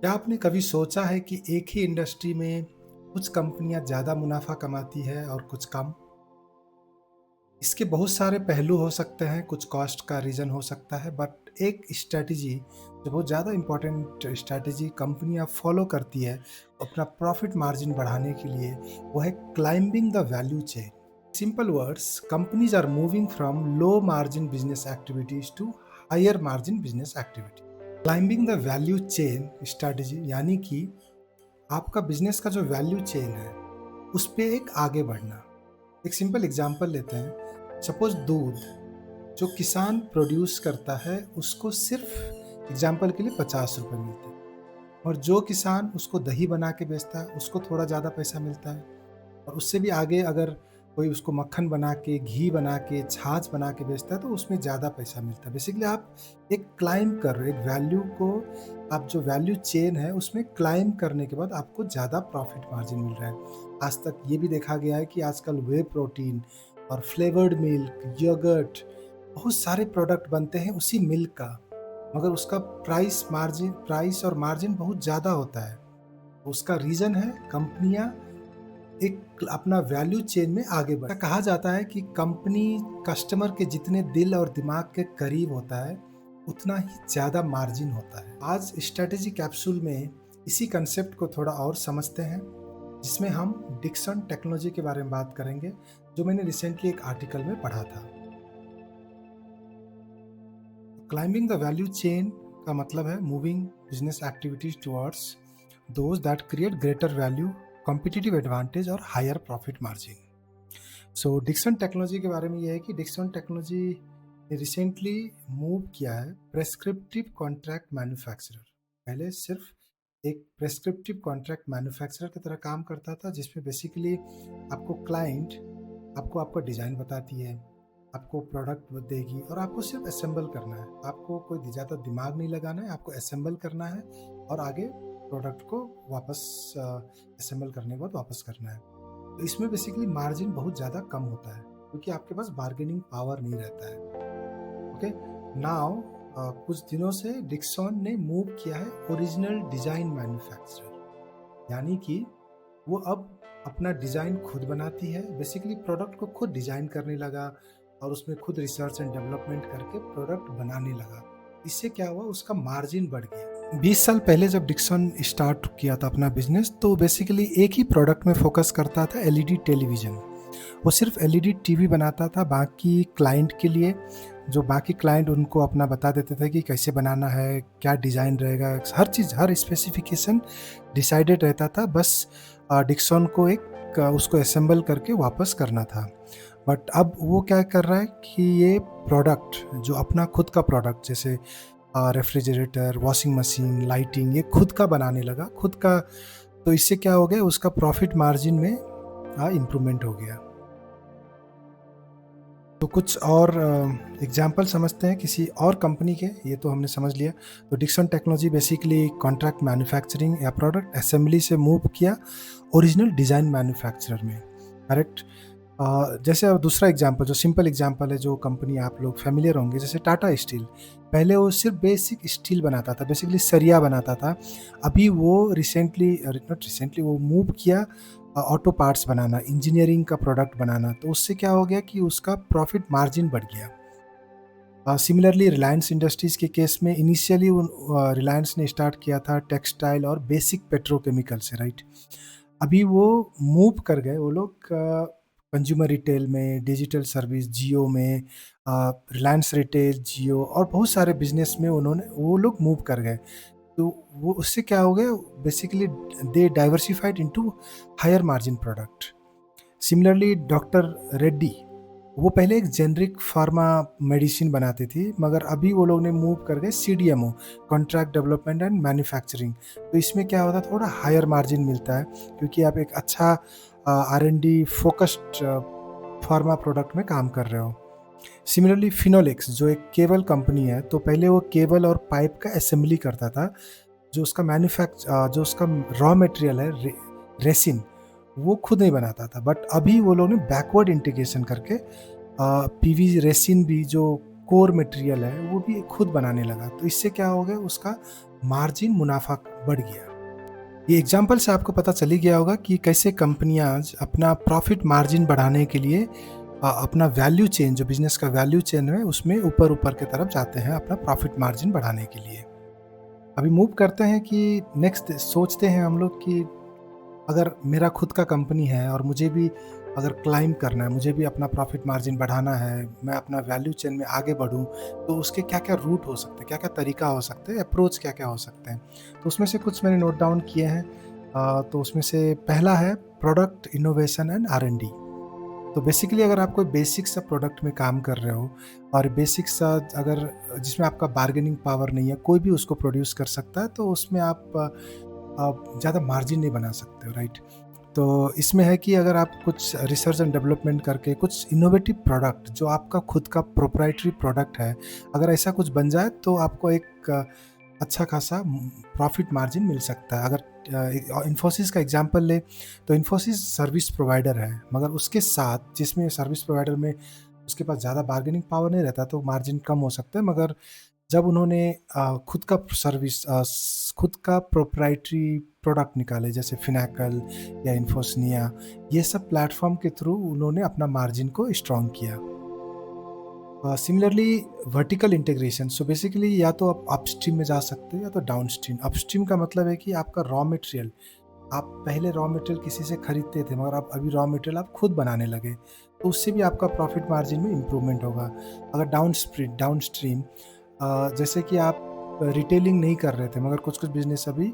क्या आपने कभी सोचा है कि एक ही इंडस्ट्री में कुछ कंपनियां ज़्यादा मुनाफा कमाती है और कुछ कम? इसके बहुत सारे पहलू हो सकते हैं, कुछ कॉस्ट का रीज़न हो सकता है, बट एक स्ट्रैटेजी जो बहुत ज़्यादा इम्पोर्टेंट स्ट्रैटेजी कंपनियां फॉलो करती है अपना प्रॉफिट मार्जिन बढ़ाने के लिए, वो है climbing the value chain. Simple words, companies are moving from low margin business activities to higher margin business activity. Climbing the value chain strategy यानी कि आपका बिजनेस का जो वैल्यू चेन है उस पे एक आगे बढ़ना। एक सिंपल एग्जांपल लेते हैं। सपोज दूध जो किसान प्रोड्यूस करता है उसको सिर्फ एग्जांपल के लिए 50 रुपए मिलते हैं, और जो किसान उसको दही बना के बेचता है उसको थोड़ा ज़्यादा पैसा मिलता है, और उससे भी आगे अगर कोई उसको मक्खन बना के, घी बना के, छाछ बना के बेचता है तो उसमें ज़्यादा पैसा मिलता है। बेसिकली आप एक क्लाइंब कर रहे हो, एक वैल्यू को, आप जो वैल्यू चेन है उसमें क्लाइंब करने के बाद आपको ज़्यादा प्रॉफिट मार्जिन मिल रहा है। आज तक ये भी देखा गया है कि आजकल वे प्रोटीन और फ्लेवर्ड मिल्क, योगर्ट, बहुत सारे प्रोडक्ट बनते हैं उसी मिल्क का, मगर उसका प्राइस और मार्जिन बहुत ज़्यादा होता है। उसका रीज़न है कंपनियां एक अपना वैल्यू चेन में आगे बढ़। कहा जाता है कि कंपनी कस्टमर के जितने दिल और दिमाग के करीब होता है उतना ही ज़्यादा मार्जिन होता है। आज स्ट्रेटेजी कैप्सूल में इसी कंसेप्ट को थोड़ा और समझते हैं, जिसमें हम डिक्सन टेक्नोलॉजी के बारे में बात करेंगे, जो मैंने रिसेंटली एक आर्टिकल में पढ़ा था। क्लाइंबिंग द वैल्यू चेन का मतलब है moving business activities towards those that create greater value, competitive advantage और हायर प्रॉफिट मार्जिन। सो डिक्सन टेक्नोलॉजी के बारे में यह है कि डिक्सन टेक्नोलॉजी ने रिसेंटली मूव किया है प्रेस्क्रिप्टिव कॉन्ट्रैक्ट मैन्युफैक्चरर। पहले सिर्फ एक प्रेस्क्रिप्टिव कॉन्ट्रैक्ट मैन्युफैक्चरर की तरह काम करता था, जिसमें बेसिकली आपको क्लाइंट आपको आपका डिज़ाइन बताती है, आपको प्रोडक्ट देगी और आपको सिर्फ असेंबल करना है। आपको कोई ज़्यादा दिमाग नहीं लगाना है, आपको असेंबल करना है और आगे प्रोडक्ट को वापस असेंबल करने के बाद वापस करना है। तो इसमें बेसिकली मार्जिन बहुत ज़्यादा कम होता है क्योंकि आपके पास बार्गेनिंग पावर नहीं रहता है। ओके, नाउ कुछ दिनों से डिक्सन ने मूव किया है ओरिजिनल डिज़ाइन मैन्युफैक्चरर, यानी कि वो अब अपना डिज़ाइन खुद बनाती है। बेसिकली प्रोडक्ट को खुद डिज़ाइन करने लगा और उसमें खुद रिसर्च एंड डेवलपमेंट करके प्रोडक्ट बनाने लगा। इससे क्या हुआ, उसका मार्जिन बढ़ गया। 20 साल पहले जब डिक्सन स्टार्ट किया था अपना बिजनेस, तो बेसिकली एक ही प्रोडक्ट में फोकस करता था, एलईडी टेलीविज़न। वो सिर्फ एलईडी टीवी बनाता था। बाकी क्लाइंट के लिए, जो बाकी क्लाइंट उनको अपना बता देते थे कि कैसे बनाना है, क्या डिज़ाइन रहेगा, हर चीज़, हर स्पेसिफिकेशन डिसाइडेड रहता था। बस डिक्सन को एक उसको असेंबल करके वापस करना था। बट अब वो क्या कर रहा है कि ये प्रोडक्ट, जो अपना खुद का प्रोडक्ट, जैसे रेफ्रिजरेटर, वॉशिंग मशीन, लाइटिंग, ये खुद का बनाने लगा, खुद का। तो इससे क्या हो गया, उसका प्रॉफिट मार्जिन में इम्प्रूवमेंट हो गया। तो कुछ और एग्जांपल समझते हैं किसी और कंपनी के। ये तो हमने समझ लिया। तो Dixon technology basically contract manufacturing या प्रोडक्ट असेंबली से मूव किया ओरिजिनल डिज़ाइन मैन्युफैक्चरर में, करेक्ट। जैसे अब दूसरा एग्जांपल, जो सिंपल एग्जांपल है, जो कंपनी आप लोग फेमिलियर होंगे, जैसे टाटा स्टील। पहले वो सिर्फ बेसिक स्टील बनाता था, बेसिकली सरिया बनाता था। अभी वो नॉट रिसेंटली वो मूव किया ऑटो पार्ट्स बनाना, इंजीनियरिंग का प्रोडक्ट बनाना। तो उससे क्या हो गया कि उसका प्रॉफिट मार्जिन बढ़ गया। सिमिलरली रिलायंस इंडस्ट्रीज़ के केस में इनिशियली रिलायंस ने स्टार्ट किया था टेक्सटाइल और बेसिक पेट्रोकेमिकल से, राइट। अभी वो मूव कर गए, वो लोग कंज्यूमर रिटेल में, डिजिटल सर्विस जियो में, रिलायंस रिटेल, जियो और बहुत सारे बिजनेस में वो लोग मूव कर गए। तो वो उससे क्या हो गया, basically they diversified into higher margin product. Similarly doctor Reddy, वो पहले एक जेनरिक फार्मा मेडिसिन बनाती थी, मगर अभी वो लोग ने मूव कर गए CDMO, contract development and manufacturing. तो इसमें क्या होता है, थोड़ा हायर मार्जिन मिलता है क्योंकि आप एक अच्छा R&D फोकस्ड फार्मा प्रोडक्ट में काम कर रहे हो। सिमिलरली फिनोलेक्स, जो एक केबल कंपनी है, तो पहले वो केबल और पाइप का असेंबली करता था। जो उसका रॉ मटेरियल है रेसिन, वो खुद नहीं बनाता था। बट अभी वो लोग ने बैकवर्ड इंटीग्रेशन करके पीवी रेसिन भी, जो कोर मटेरियल है, वो भी खुद बनाने लगा। तो इससे क्या हो गया, उसका मार्जिन मुनाफा बढ़ गया। ये एग्जाम्पल से आपको पता चली गया होगा कि कैसे कंपनियां अपना प्रॉफिट मार्जिन बढ़ाने के लिए अपना वैल्यू चेन, जो बिजनेस का वैल्यू चेन है, उसमें ऊपर ऊपर की तरफ जाते हैं अपना प्रॉफिट मार्जिन बढ़ाने के लिए। अभी मूव करते हैं कि नेक्स्ट सोचते हैं हम लोग कि अगर मेरा खुद का कंपनी है और मुझे भी अगर क्लाइम करना है, मुझे भी अपना प्रॉफिट मार्जिन बढ़ाना है, मैं अपना वैल्यू चेन में आगे बढ़ूं, तो उसके क्या क्या रूट हो सकते हैं, क्या क्या तरीका हो सकते हैं, अप्रोच क्या क्या हो सकते हैं। तो उसमें से कुछ मैंने नोट डाउन किए हैं। तो उसमें से पहला है प्रोडक्ट इनोवेशन एंड R&D। तो बेसिकली अगर आप कोई बेसिक सा प्रोडक्ट में काम कर रहे हो और बेसिक सा अगर जिसमें आपका बार्गेनिंग पावर नहीं है, कोई भी उसको प्रोड्यूस कर सकता है, तो उसमें आप ज़्यादा मार्जिन नहीं बना सकते हो, राइट। तो इसमें है कि अगर आप कुछ रिसर्च एंड डेवलपमेंट करके कुछ इनोवेटिव प्रोडक्ट जो आपका खुद का प्रोप्राइटरी प्रोडक्ट है, अगर ऐसा कुछ बन जाए तो आपको एक अच्छा खासा प्रॉफिट मार्जिन मिल सकता है। अगर इन्फोसिस का एग्जांपल ले तो इन्फोसिस सर्विस प्रोवाइडर है, मगर उसके साथ जिसमें सर्विस प्रोवाइडर में उसके पास ज़्यादा बार्गेनिंग पावर नहीं रहता, तो मार्जिन कम हो सकता है। मगर जब उन्होंने खुद का प्रोप्राइटरी प्रोडक्ट निकाले, जैसे फिनैकल या इन्फोसनिया, ये सब प्लेटफॉर्म के थ्रू उन्होंने अपना मार्जिन को स्ट्रॉन्ग किया। Similarly vertical integration, so basically या तो आप अपस्ट्रीम में जा सकते हो या तो डाउनस्ट्रीम। अपस्ट्रीम का मतलब है कि आपका रॉ मटेरियल, आप पहले रॉ मटेरियल किसी से खरीदते थे, मगर आप अभी रॉ मटेरियल आप खुद बनाने लगे, तो उससे भी आपका प्रॉफिट मार्जिन में इम्प्रूवमेंट होगा। अगर डाउनस्ट्रीम जैसे कि आप रिटेलिंग नहीं कर रहे थे, मगर कुछ कुछ बिजनेस अभी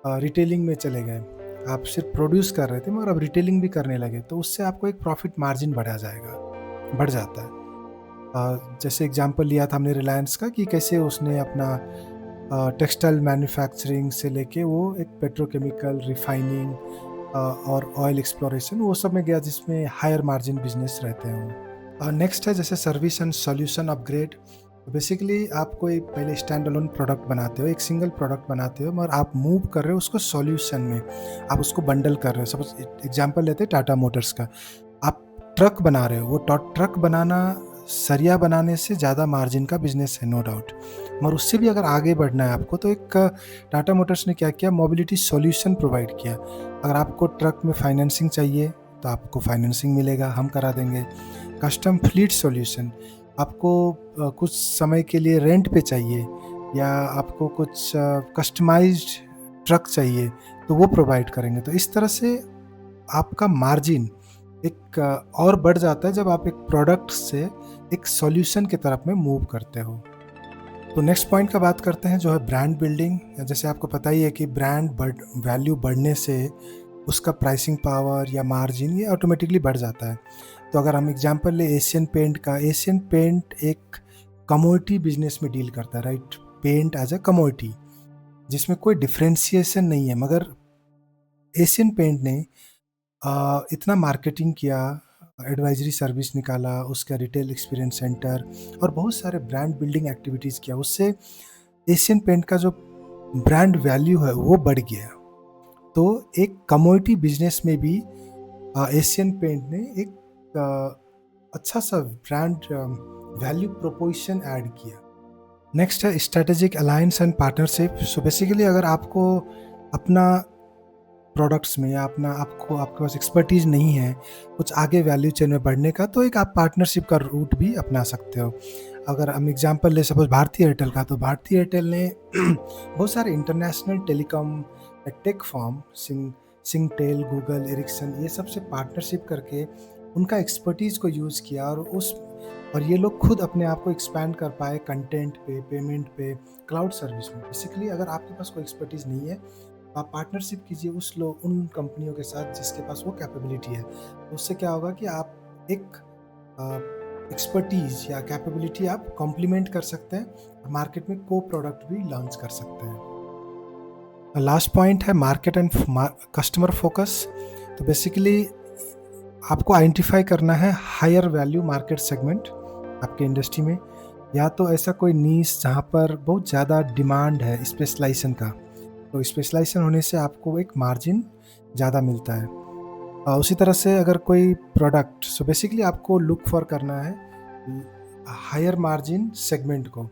रिटेलिंग में चले गए, आप सिर्फ प्रोड्यूस कर रहे थे मगर अब रिटेलिंग भी करने लगे, तो उससे आपको एक प्रॉफिट मार्जिन बढ़ जाता है। जैसे एग्जांपल लिया था हमने रिलायंस का कि कैसे उसने अपना टेक्सटाइल मैन्युफैक्चरिंग से लेके वो एक पेट्रोकेमिकल रिफाइनिंग और ऑयल एक्सप्लोरेशन, वो सब में गया जिसमें हायर मार्जिन बिजनेस रहते हैं। नेक्स्ट है जैसे service and solution upgrade. Basically आप कोई पहले स्टैंड अलोन प्रोडक्ट बनाते हो, एक सिंगल प्रोडक्ट बनाते हो, मगर आप मूव कर रहे हो उसको सॉल्यूशन में, आप उसको बंडल कर रहे हो। सपोज एग्जांपल लेते हैं टाटा मोटर्स का, आप ट्रक बना रहे हो, वो ट्रक बनाना सरिया बनाने से ज़्यादा मार्जिन का बिजनेस है, नो डाउट। मगर उससे भी अगर आगे बढ़ना है आपको, तो एक टाटा मोटर्स ने क्या किया, मोबिलिटी सॉल्यूशन प्रोवाइड किया। अगर आपको ट्रक में फाइनेंसिंग चाहिए तो आपको फाइनेंसिंग मिलेगा, हम करा देंगे। कस्टम फ्लीट सॉल्यूशन, आपको कुछ समय के लिए रेंट पे चाहिए या आपको कुछ कस्टमाइज्ड ट्रक चाहिए, तो वो प्रोवाइड करेंगे। तो इस तरह से आपका मार्जिन एक और बढ़ जाता है जब आप एक प्रोडक्ट से एक सॉल्यूशन की तरफ में मूव करते हो। तो नेक्स्ट पॉइंट का बात करते हैं, जो है ब्रांड बिल्डिंग। जैसे आपको पता ही है कि ब्रांड वैल्यू बढ़ने से उसका प्राइसिंग पावर या मार्जिन ये ऑटोमेटिकली बढ़ जाता है। तो अगर हम एग्जांपल ले एशियन पेंट का, एशियन पेंट एक कमोडिटी बिजनेस में डील करता है, right. Paint as a commodity जिसमें कोई डिफ्रेंसिएशन नहीं है, मगर एशियन पेंट ने इतना मार्केटिंग किया, एडवाइजरी सर्विस निकाला, उसका रिटेल एक्सपीरियंस सेंटर और बहुत सारे ब्रांड बिल्डिंग एक्टिविटीज़ किया, उससे एशियन पेंट का जो ब्रांड वैल्यू है वो बढ़ गया। तो एक कमोडिटी बिजनेस में भी एशियन पेंट ने एक अच्छा सा ब्रांड वैल्यू प्रोपोजिशन ऐड किया। नेक्स्ट है strategic alliance and partnership. So basically अगर आपको अपना प्रोडक्ट्स में या आपके पास एक्सपर्टीज नहीं है कुछ आगे वैल्यू चेन में बढ़ने का, तो एक आप पार्टनरशिप का रूट भी अपना सकते हो। अगर हम एग्जांपल ले सपोज भारतीय एयरटेल का, तो भारतीय एयरटेल ने बहुत सारे international telecom tech firm Singtel, Google, Ericsson, ये सब से पार्टनरशिप करके उनका एक्सपर्टीज़ को यूज़ किया और ये लोग खुद अपने आप को एक्सपैंड कर पाए कंटेंट पे, पेमेंट पे, क्लाउड सर्विस में। बेसिकली अगर आपके पास कोई एक्सपर्टीज़ नहीं है, आप पार्टनरशिप कीजिए उन कंपनियों के साथ जिसके पास वो कैपेबिलिटी है। तो उससे क्या होगा कि आप एक एक्सपर्टीज या कैपेबिलिटी आप कॉम्प्लीमेंट कर सकते हैं, मार्केट में को प्रोडक्ट भी लॉन्च कर सकते हैं। लास्ट पॉइंट है मार्केट एंड कस्टमर फोकस। तो बेसिकली आपको आइडेंटिफाई करना है हायर वैल्यू मार्केट सेगमेंट आपके इंडस्ट्री में, या तो ऐसा कोई नीश जहाँ पर बहुत ज़्यादा डिमांड है स्पेशलाइजेशन का, तो स्पेशलाइजेशन होने से आपको एक मार्जिन ज़्यादा मिलता है। उसी तरह से अगर कोई प्रोडक्ट, सो बेसिकली आपको लुक फॉर करना है हायर मार्जिन सेगमेंट को।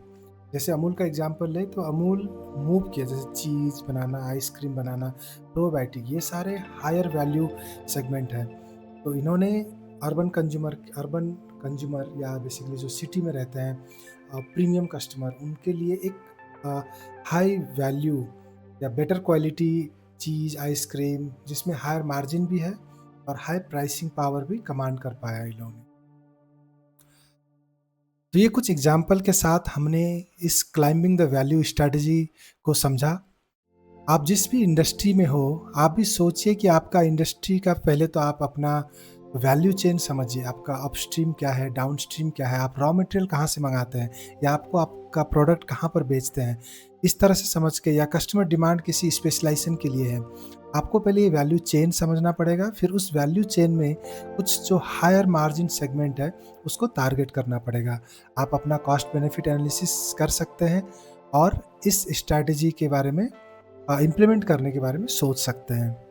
जैसे अमूल का एग्जांपल लें तो अमूल मूव किया, जैसे चीज़ बनाना, आइसक्रीम बनाना, प्रोबायोटिक, ये सारे हायर वैल्यू सेगमेंट हैं। तो इन्होंने अर्बन कंज्यूमर या बेसिकली जो सिटी में रहते हैं प्रीमियम कस्टमर, उनके लिए एक हाई वैल्यू या बेटर क्वालिटी चीज़, आइसक्रीम जिसमें हायर मार्जिन भी है और हाई प्राइसिंग पावर भी कमांड कर पाया इन लोगों ने। तो ये कुछ एग्जाम्पल के साथ हमने इस क्लाइंबिंग द वैल्यू स्ट्रैटेजी को समझा। आप जिस भी इंडस्ट्री में हो, आप भी सोचिए कि आपका इंडस्ट्री का पहले तो आप अपना वैल्यू चेन समझिए, आपका अपस्ट्रीम क्या है, डाउनस्ट्रीम क्या है, आप रॉ मटेरियल कहाँ से मंगाते हैं या आपको आपका प्रोडक्ट कहाँ पर बेचते हैं। इस तरह से समझ के, या कस्टमर डिमांड किसी स्पेशलाइजेशन के लिए है, आपको पहले ये वैल्यू चेन समझना पड़ेगा। फिर उस वैल्यू चेन में कुछ जो हायर मार्जिन सेगमेंट है उसको टारगेट करना पड़ेगा। आप अपना कॉस्ट बेनिफिट एनालिसिस कर सकते हैं और इस स्ट्रैटेजी के बारे में इम्प्लीमेंट करने के बारे में सोच सकते हैं।